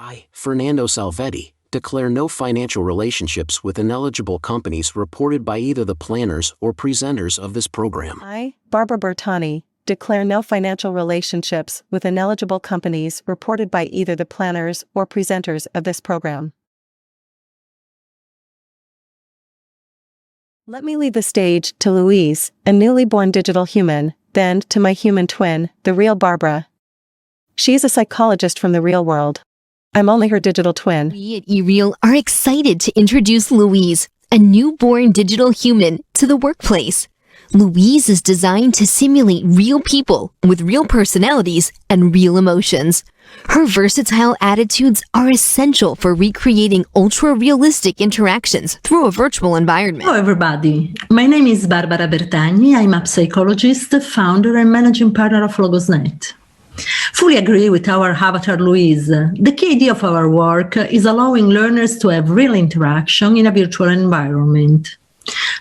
I, Fernando Salvetti, declare no financial relationships with ineligible companies reported by either the planners or presenters of this program. I, Barbara Bertagni, declare no financial relationships with ineligible companies reported by either the planners or presenters of this program. Let me leave the stage to Louise, a newly born digital human, then to my human twin, the real Barbara. She is a psychologist from the real world. I'm only her digital twin. We at eReal are excited to introduce Louise, a newborn digital human, to the workplace. Louise is designed to simulate real people with real personalities and real emotions. Her versatile attitudes are essential for recreating ultra-realistic interactions through a virtual environment. Hello, everybody. My name is Barbara Bertagni. I'm a psychologist, founder, and managing partner of LogosNet. Fully agree with our avatar Louise. The key idea of our work is allowing learners to have real interaction in a virtual environment.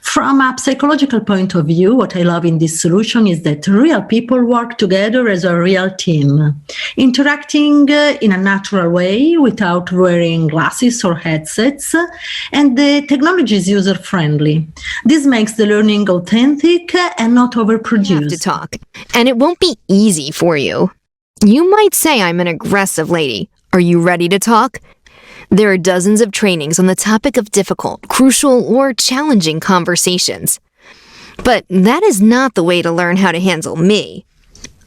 From a psychological point of view, what I love in this solution is that real people work together as a real team, interacting in a natural way without wearing glasses or headsets, and the technology is user-friendly. This makes the learning authentic and not overproduced. You have to talk, and it won't be easy for you. You might say I'm an aggressive lady. Are you ready to talk? There are dozens of trainings on the topic of difficult, crucial, or challenging conversations. But that is not the way to learn how to handle me.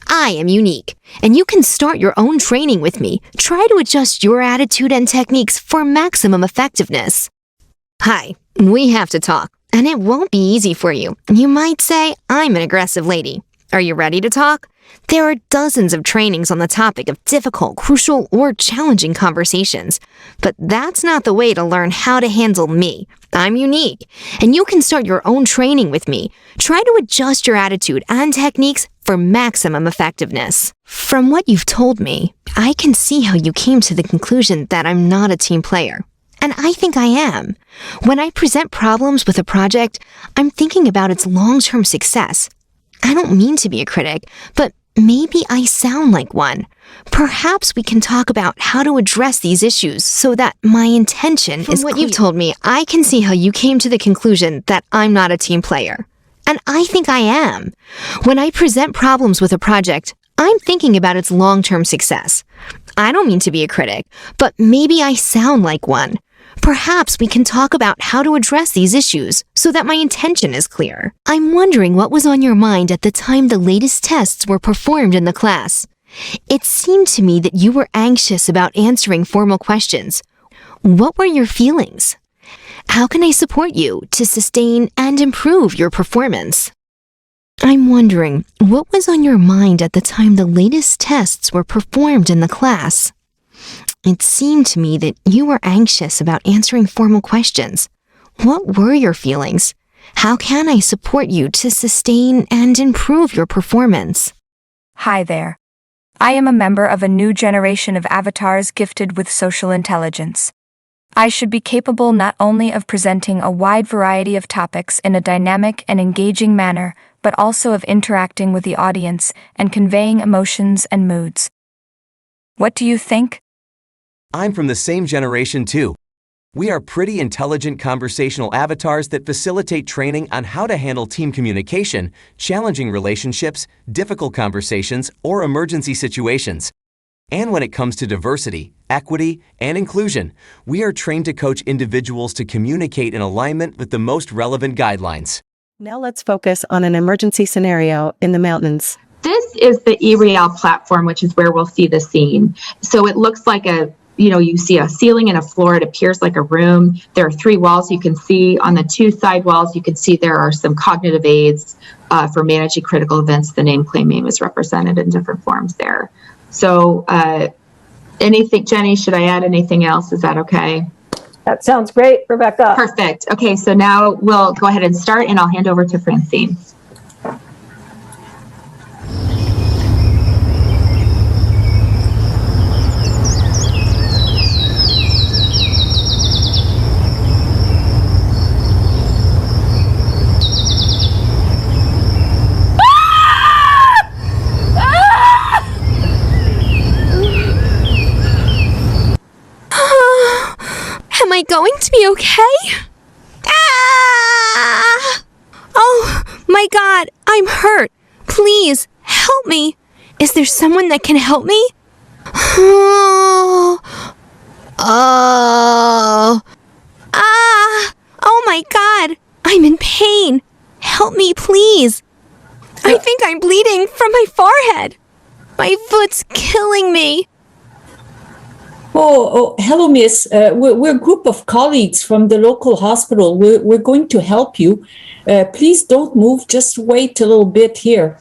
I am unique, and you can start your own training with me. Try to adjust your attitude and techniques for maximum effectiveness. Hi, we have to talk, and it won't be easy for you. You might say I'm an aggressive lady. Are you ready to talk? There are dozens of trainings on the topic of difficult, crucial, or challenging conversations. But that's not the way to learn how to handle me. I'm unique, and you can start your own training with me. Try to adjust your attitude and techniques for maximum effectiveness. From what you've told me, I can see how you came to the conclusion that I'm not a team player. And I think I am. When I present problems with a project, I'm thinking about its long-term success. I don't mean to be a critic, but maybe I sound like one. Perhaps we can talk about how to address these issues so that my intention is clear. From what you've told me, I can see how you came to the conclusion that I'm not a team player. And I think I am. When I present problems with a project, I'm thinking about its long-term success. I don't mean to be a critic, but maybe I sound like one. Perhaps we can talk about how to address these issues so that my intention is clear. I'm wondering what was on your mind at the time the latest tests were performed in the class. It seemed to me that you were anxious about answering formal questions. What were your feelings? How can I support you to sustain and improve your performance? I'm wondering what was on your mind at the time the latest tests were performed in the class. It seemed to me that you were anxious about answering formal questions. What were your feelings? How can I support you to sustain and improve your performance? Hi there. I am a member of a new generation of avatars gifted with social intelligence. I should be capable not only of presenting a wide variety of topics in a dynamic and engaging manner, but also of interacting with the audience and conveying emotions and moods. What do you think? I'm from the same generation too. We are pretty intelligent conversational avatars that facilitate training on how to handle team communication, challenging relationships, difficult conversations, or emergency situations. And when it comes to diversity, equity, and inclusion, we are trained to coach individuals to communicate in alignment with the most relevant guidelines. Now let's focus on an emergency scenario in the mountains. This is the eReal platform, which is where we'll see the scene. So it looks like you see a ceiling and a floor. It appears like a room. There are 3 walls you can see. On the 2 side walls, you can see there are some cognitive aids for managing critical events. The claim name is represented in different forms there. So anything, Jenny, should I add anything else? Is that okay? That sounds great, Rebecca. Perfect. Okay, so now we'll go ahead and start, and I'll hand over to Francine. okay? Ah! Oh, my God, I'm hurt. Please, help me. Is there someone that can help me? Oh. Oh. Ah! Oh my God! I'm in pain! Help me, please! I think I'm bleeding from my forehead! My foot's killing me! Hello, miss. We're a group of colleagues from the local hospital. We're going to help you. Please don't move. Just wait a little bit here.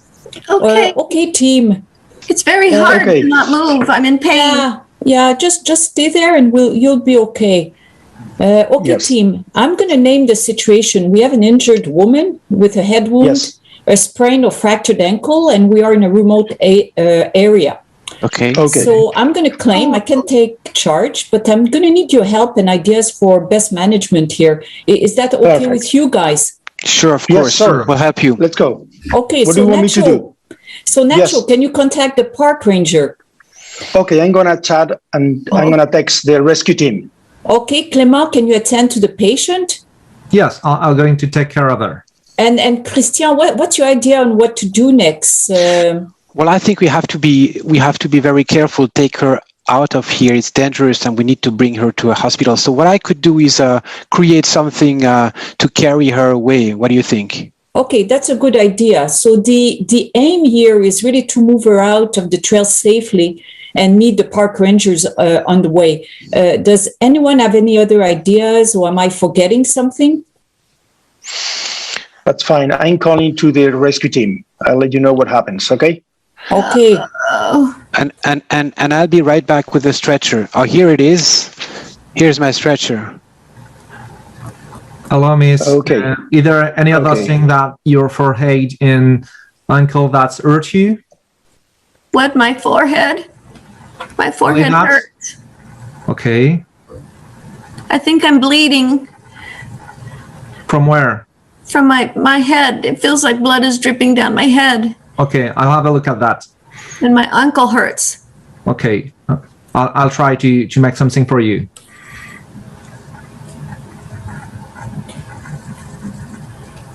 Okay. Okay, team. It's very hard to not move. I'm in pain. Yeah. Just stay there, and you'll be okay. Yes. Team. I'm going to name the situation. We have an injured woman with a head wound, a sprained or fractured ankle, and we are in a remote area. Okay. So I'm going to claim I can take charge, but I'm going to need your help and ideas for best management here. Is that okay with you guys? Sure, of course. Sir. We'll help you. Let's go. Okay. What do you want me to do? So Nacho, can you contact the park ranger? Okay, I'm going to chat and I'm going to text the rescue team. Okay, Clément, can you attend to the patient? Yes, I'm going to take care of her. And Christian, what's your idea on what to do next? Well, I think we have to be very careful. Take her out of here. It's dangerous, and we need to bring her to a hospital. So what I could do is create something to carry her away. What do you think? Okay, that's a good idea. So the aim here is really to move her out of the trail safely and meet the park rangers on the way. Does anyone have any other ideas, or am I forgetting something? That's fine. I'm calling to the rescue team. I'll let you know what happens, okay? Okay. And I'll be right back with the stretcher. Oh, here it is. Here's my stretcher. Hello, miss. Okay. Is there any other thing that your forehead and ankle that's hurt you? What, my forehead? My forehead hurts. Okay. I think I'm bleeding. From where? From my head. It feels like blood is dripping down my head. Okay, I'll have a look at that. And my ankle hurts. Okay, I'll try to make something for you.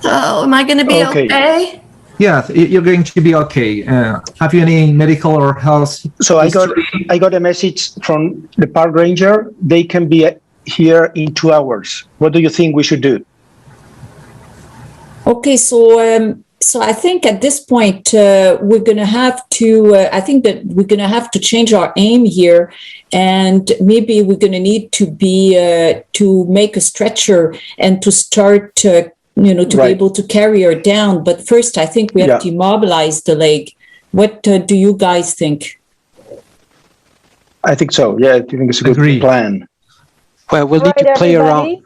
So, am I going to be okay? Yeah, you're going to be okay. Have you any medical or health? So I got a message from the park ranger. They can be here in 2 hours. What do you think we should do? Okay, so I think at this point we're going to have to. I think that we're going to have to change our aim here, and maybe we're going to need to to make a stretcher and to start to be able to carry her down. But first, I think we have to immobilize the leg. What do you guys think? I think so. Yeah, I think it's a good plan. Well, we'll need to play around.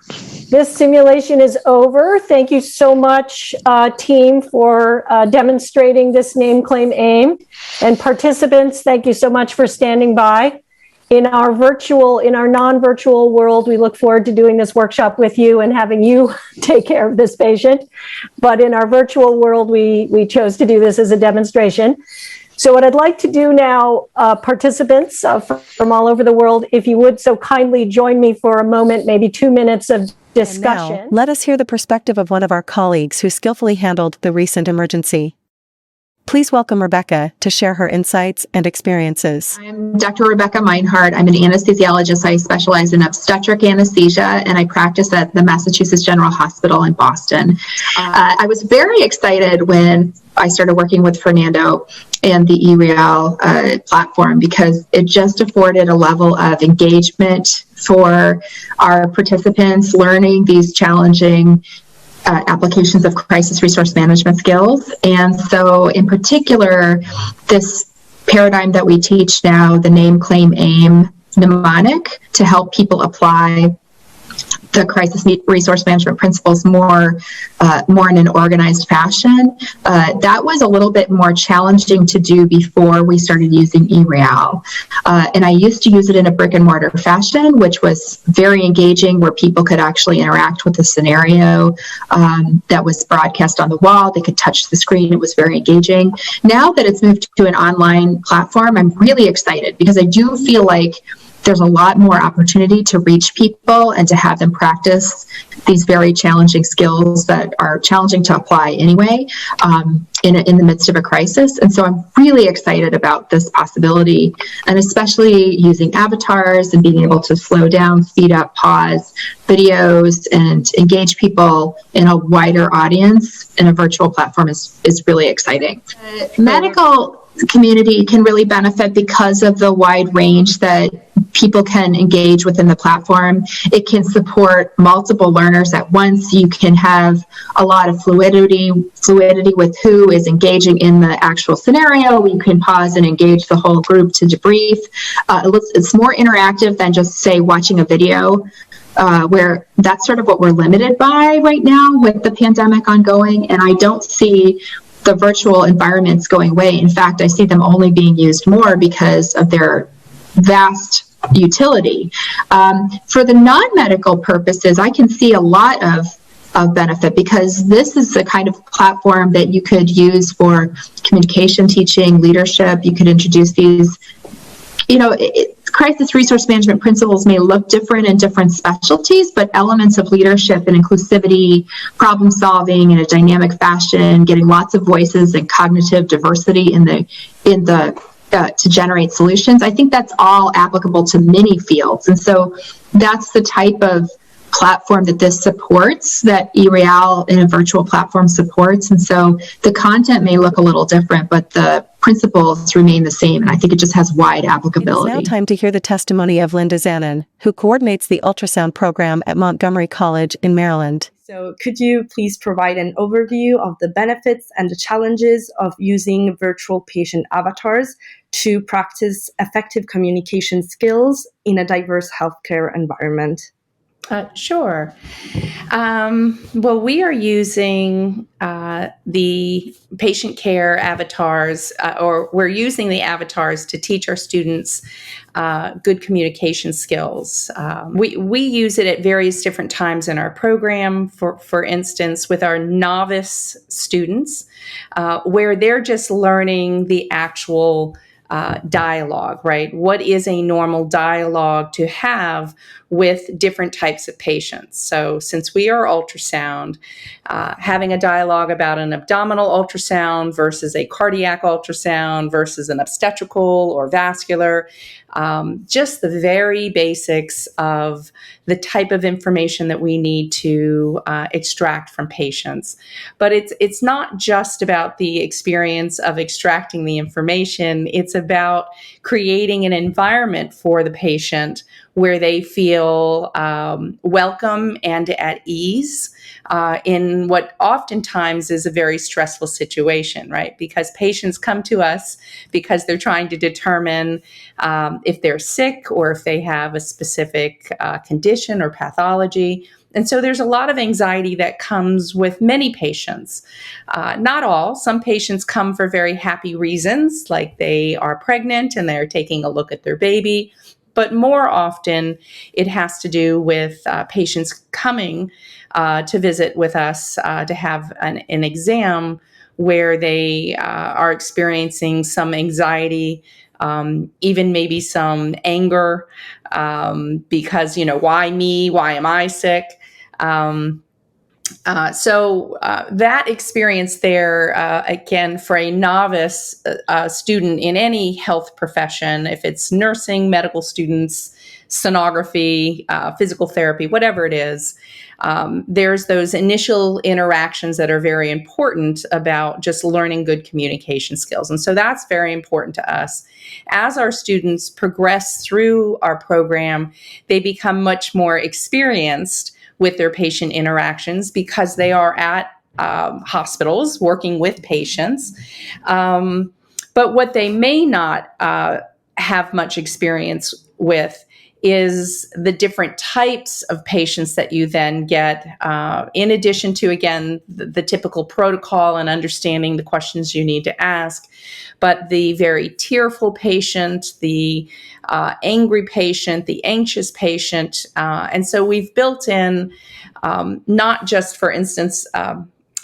This simulation is over. Thank you so much, team, for demonstrating this name, claim, aim. And participants, thank you so much for standing by. In our non-virtual world, we look forward to doing this workshop with you and having you take care of this patient. But in our virtual world, we chose to do this as a demonstration. So what I'd like to do now, participants from all over the world, if you would so kindly join me for a moment, maybe 2 minutes of discussion. Now, let us hear the perspective of one of our colleagues who skillfully handled the recent emergency. Please welcome Rebecca to share her insights and experiences. I'm Dr. Rebecca Meinhardt. I'm an anesthesiologist. I specialize in obstetric anesthesia, and I practice at the Massachusetts General Hospital in Boston. I was very excited when I started working with Fernando and the eReal platform, because it just afforded a level of engagement for our participants, learning these challenging applications of crisis resource management skills. And so in particular, this paradigm that we teach now, the name, claim, aim mnemonic, to help people apply the crisis resource management principles more in an organized fashion. That was a little bit more challenging to do before we started using eReal. And I used to use it in a brick and mortar fashion, which was very engaging, where people could actually interact with the scenario that was broadcast on the wall. They could touch the screen. It was very engaging. Now that it's moved to an online platform, I'm really excited, because I do feel like there's a lot more opportunity to reach people and to have them practice these very challenging skills that are challenging to apply anyway, in the midst of a crisis. And so I'm really excited about this possibility, and especially using avatars and being able to slow down, speed up, pause videos and engage people in a wider audience in a virtual platform is really exciting. Medical community can really benefit because of the wide range that people can engage within the platform. It can support multiple learners at once. You can have a lot of fluidity with who is engaging in the actual scenario. You can pause and engage the whole group to debrief. It's more interactive than just, say, watching a video, where that's sort of what we're limited by right now with the pandemic ongoing. And I don't see the virtual environments going away. In fact, I see them only being used more because of their vast utility. For the non-medical purposes, I can see a lot of benefit, because this is the kind of platform that you could use for communication, teaching, leadership. You could introduce these, crisis resource management principles may look different in different specialties, but elements of leadership and inclusivity, problem solving in a dynamic fashion, getting lots of voices and cognitive diversity to generate solutions. I think that's all applicable to many fields. And so that's the type of platform that this supports, that eReal in a virtual platform supports. And so the content may look a little different, but the principles remain the same. And I think it just has wide applicability. It's now time to hear the testimony of Linda Zanin, who coordinates the ultrasound program at Montgomery College in Maryland. So could you please provide an overview of the benefits and the challenges of using virtual patient avatars to practice effective communication skills in a diverse healthcare environment? Sure. Well, we are using the patient care avatars, or we're using the avatars to teach our students good communication skills. We use it at various different times in our program, for instance, with our novice students, where they're just learning the actual dialogue, right? What is a normal dialogue to have with different types of patients? So since we are ultrasound, having a dialogue about an abdominal ultrasound versus a cardiac ultrasound versus an obstetrical or vascular, just the very basics of the type of information that we need to extract from patients. But it's not just about the experience of extracting the information. It's about creating an environment for the patient where they feel welcome and at ease in what oftentimes is a very stressful situation, right? Because patients come to us because they're trying to determine if they're sick or if they have a specific condition or pathology. And so there's a lot of anxiety that comes with many patients. Not all. Some patients come for very happy reasons, like they are pregnant and they're taking a look at their baby. But more often, it has to do with patients coming to visit with us to have an exam where they are experiencing some anxiety, even maybe some anger, because, why me? Why am I sick? So that experience there, again, for a novice student in any health profession, if it's nursing, medical students, sonography, physical therapy, whatever it is, there's those initial interactions that are very important about just learning good communication skills. And so that's very important to us. As our students progress through our program, they become much more experienced with their patient interactions because they are at hospitals working with patients. But what they may not have much experience with is the different types of patients that you then get, in addition to, again, the typical protocol and understanding the questions you need to ask, but the very tearful patient, the angry patient, the anxious patient. And so we've built in not just, for instance,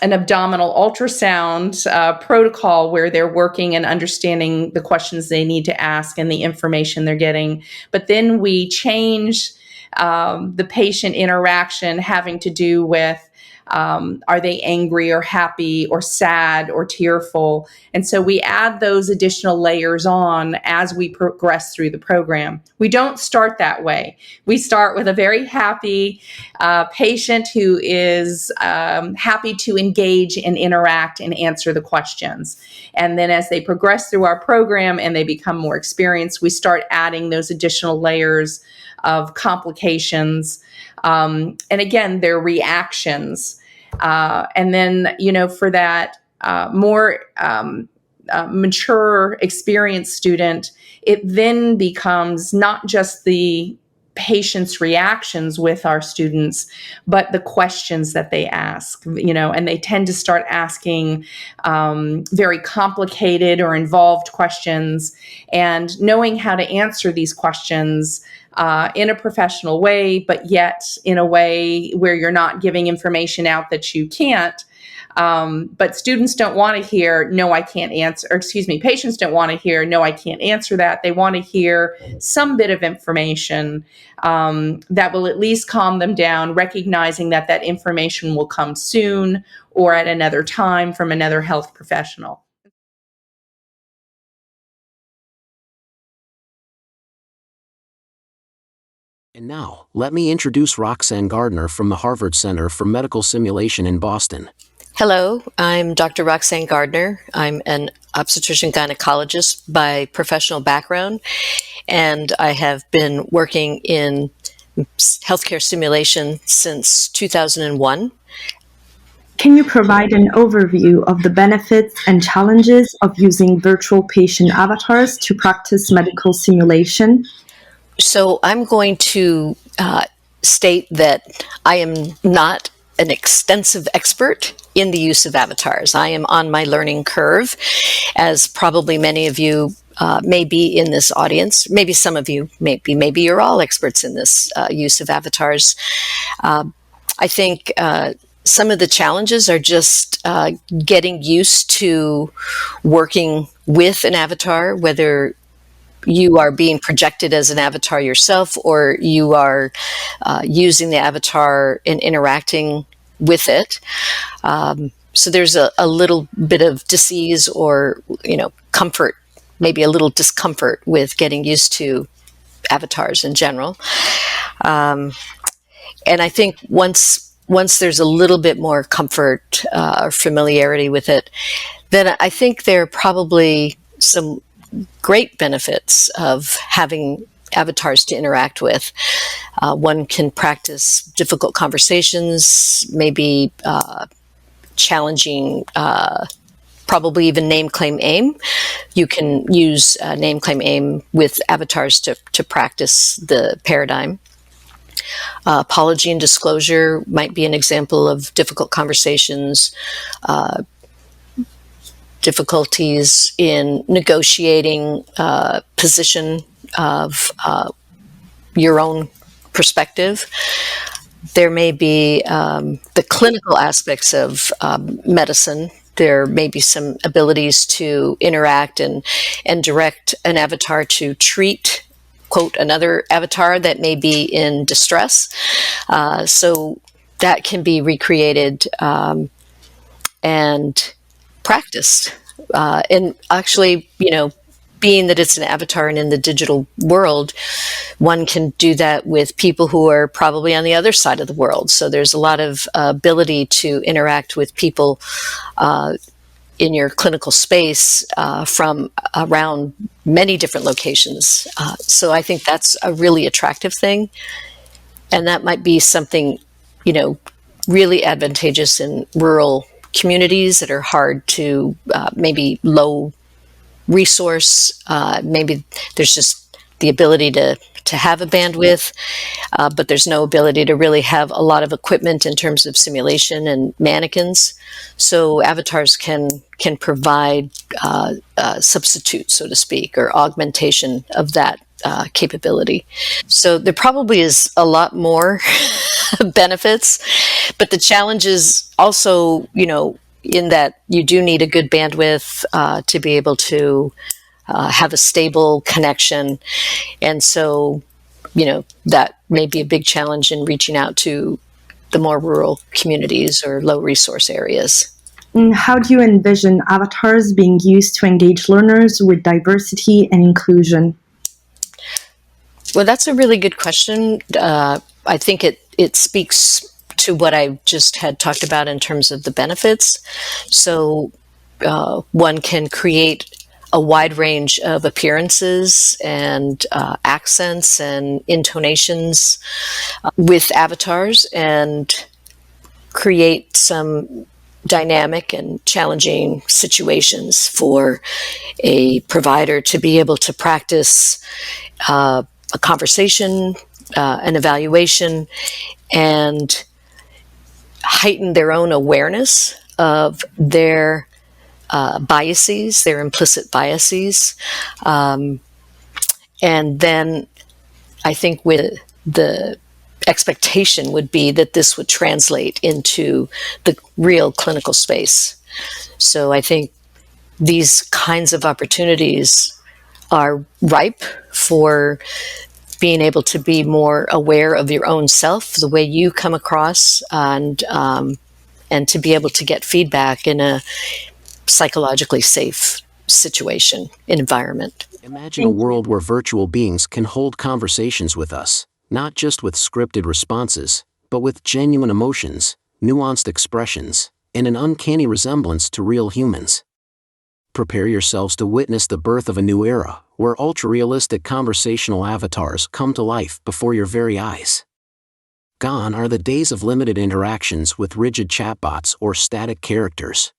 an abdominal ultrasound protocol where they're working and understanding the questions they need to ask and the information they're getting. But then we change the patient interaction having to do with are they angry or happy or sad or tearful? And so we add those additional layers on as we progress through the program. We don't start that way. We start with a very happy patient who is happy to engage and interact and answer the questions. And then as they progress through our program and they become more experienced, we start adding those additional layers of complications. And again, their reactions. And then, for that more mature, experienced student, it then becomes not just the patient's reactions with our students, but the questions that they ask, and they tend to start asking very complicated or involved questions, and knowing how to answer these questions in a professional way, but yet in a way where you're not giving information out that you can't. But students don't want to hear, no, I can't answer, or excuse me, patients don't want to hear, no, I can't answer that. They want to hear some bit of information that will at least calm them down, recognizing that that information will come soon or at another time from another health professional. And now, let me introduce Roxanne Gardner from the Harvard Center for Medical Simulation in Boston. Hello, I'm Dr. Roxanne Gardner. I'm an obstetrician gynecologist by professional background, and I have been working in healthcare simulation since 2001. Can you provide an overview of the benefits and challenges of using virtual patient avatars to practice medical simulation? So I'm going to state that I am not an extensive expert in the use of avatars. I am on my learning curve, as probably many of you may be in this audience. Maybe some of you, maybe you're all experts in this use of avatars. I think some of the challenges are just getting used to working with an avatar, whether you are being projected as an avatar yourself or you are using the avatar and interacting with it. So there's a little bit of disease or, comfort, maybe a little discomfort with getting used to avatars in general. And I think once there's a little bit more comfort or familiarity with it, then I think there are probably some great benefits of having avatars to interact with. One can practice difficult conversations, maybe challenging, probably even name, claim, aim. You can use name, claim, aim with avatars to practice the paradigm. Apology and disclosure might be an example of difficult conversations. Difficulties in negotiating position of your own perspective. There may be the clinical aspects of medicine. There may be some abilities to interact and direct an avatar to treat, quote, another avatar that may be in distress. So that can be recreated and practiced. And actually, being that it's an avatar and in the digital world, one can do that with people who are probably on the other side of the world. So there's a lot of ability to interact with people in your clinical space from around many different locations. So I think that's a really attractive thing. And that might be something, really advantageous in rural communities that are hard to, maybe low resource, maybe there's just the ability to to have a bandwidth, but there's no ability to really have a lot of equipment in terms of simulation and mannequins. So avatars can provide substitute, so to speak, or augmentation of that capability. So there probably is a lot more benefits, but the challenge is also, in that you do need a good bandwidth to be able to have a stable connection. And so, that may be a big challenge in reaching out to the more rural communities or low resource areas. And how do you envision avatars being used to engage learners with diversity and inclusion? Well, that's a really good question. I think it speaks to what I just had talked about in terms of the benefits. So one can create a wide range of appearances and accents and intonations with avatars and create some dynamic and challenging situations for a provider to be able to practice a conversation, an evaluation, and heighten their own awareness of their biases, their implicit biases. And then I think with the expectation would be that this would translate into the real clinical space. So I think these kinds of opportunities are ripe for being able to be more aware of your own self, the way you come across, and to be able to get feedback in a psychologically safe situation, environment. Imagine a world where virtual beings can hold conversations with us, not just with scripted responses, but with genuine emotions, nuanced expressions, and an uncanny resemblance to real humans. Prepare yourselves to witness the birth of a new era, where ultra-realistic conversational avatars come to life before your very eyes. Gone are the days of limited interactions with rigid chatbots or static characters.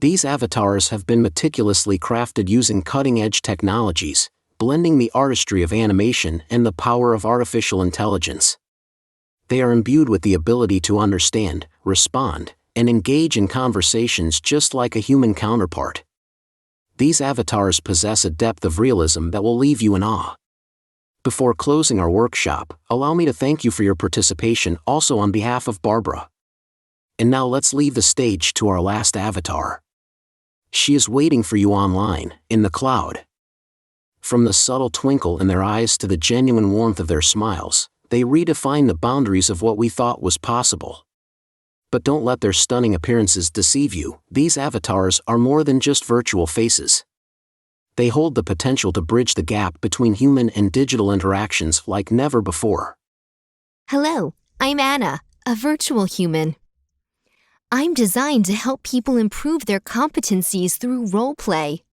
These avatars have been meticulously crafted using cutting-edge technologies, blending the artistry of animation and the power of artificial intelligence. They are imbued with the ability to understand, respond, and engage in conversations just like a human counterpart. These avatars possess a depth of realism that will leave you in awe. Before closing our workshop, allow me to thank you for your participation also on behalf of Barbara. And now let's leave the stage to our last avatar. She is waiting for you online, in the cloud. From the subtle twinkle in their eyes to the genuine warmth of their smiles, they redefine the boundaries of what we thought was possible. But don't let their stunning appearances deceive you. These avatars are more than just virtual faces. They hold the potential to bridge the gap between human and digital interactions like never before. Hello, I'm Anna, a virtual human. I'm designed to help people improve their competencies through role play.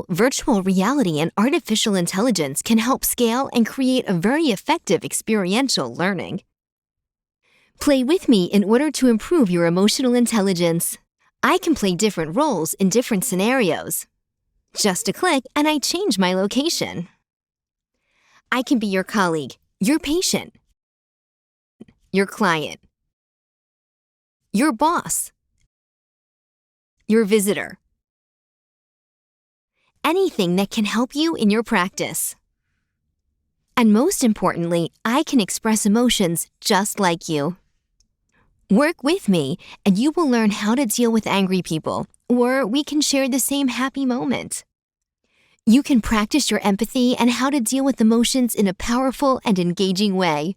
Virtual reality and artificial intelligence can help scale and create a very effective experiential learning. Play with me in order to improve your emotional intelligence. I can play different roles in different scenarios. Just a click and I change my location. I can be your colleague, your patient, your client, your boss, your visitor. Anything that can help you in your practice. And most importantly, I can express emotions just like you. Work with me, and you will learn how to deal with angry people, or we can share the same happy moment. You can practice your empathy and how to deal with emotions in a powerful and engaging way.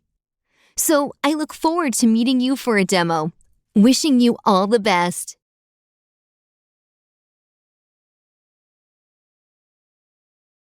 So I look forward to meeting you for a demo. Wishing you all the best.